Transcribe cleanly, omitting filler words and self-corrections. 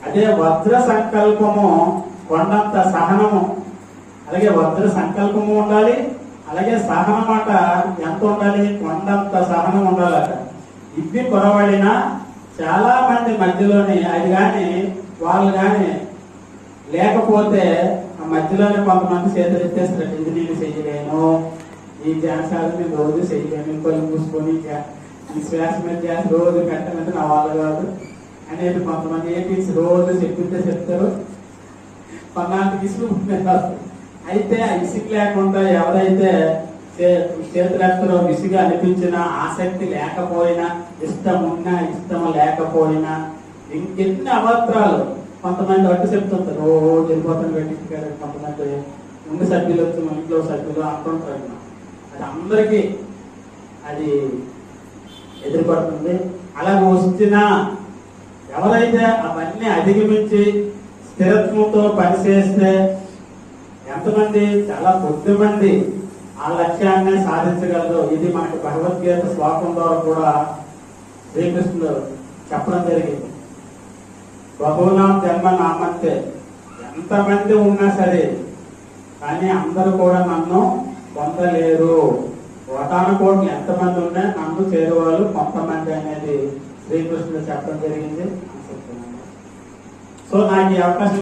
అదే వజ్ర సంకల్పము కొండంత సహనము. అలాగే వజ్ర సంకల్పము ఉండాలి, అలాగే సహనం మాట ఎంత ఉండాలి, కొండంత సహనం ఉండాలట. ఇవి పొరబడిన చాలా మంది మధ్యలోని అది కానీ వాళ్ళు కానీ లేకపోతే ఆ మధ్యలోనే కొంతమంది చేతులు ఎత్తేస్తారు. ఇది నేను చెయ్యలేను, ఈ ధ్యాసాలు నేను రోజు చెయ్యలేను, కళ్ళు మూసుకొని ఈ శ్వాస మీద ధ్యాస రోజు పెట్టమంటే నా వాళ్ళు కాదు అనేది కొంతమంది ఏపీస్ రోజు చెప్తుంటే చెప్తారు. కొన్నాళ్ళకి ఇసుకు అయితే ఆ ఇసుకు లేకుండా ఎవరైతే చేతులెత్తరో విసుగు అనిపించినా, ఆసక్తి లేకపోయినా, ఇష్టం ఉన్నా ఇష్టం లేకపోయినా, ఇంకెన్ని అభద్రాలు కొంతమంది అట్టు చెప్తుంటారు. రోజు వెళ్ళిపోతాను పెట్టించి గారు, కొంతమంది ముందు సభ్యులు వచ్చి మన ఇంట్లో సభ్యులు అంటుంటారు. అది అందరికీ అది ఎదురుపడుతుంది. అలా వచ్చినా ఎవరైతే అవన్నీ అధిగమించి స్థిరత్వంతో పనిచేస్తే ఎంతమంది, చాలా కొద్ది మంది ఆ లక్ష్యాన్ని సాధించగలరు. ఇది మనకి భగవద్గీత శ్లోకం ద్వారా కూడా శ్రీకృష్ణుడు చెప్పడం జరిగింది. బహునాం జన్మ నామంతే, ఎంతమంది ఉన్నా సరే కానీ అందరూ కూడా నన్ను పొందలేరు. కోటానుకోట్లు ఎంతమంది ఉన్నా నన్ను చేరువాళ్ళు కొంతమంది అనేది శ్రీకృష్ణుడు చెప్పడం జరిగింది. సో నాకు ఈ అవకాశం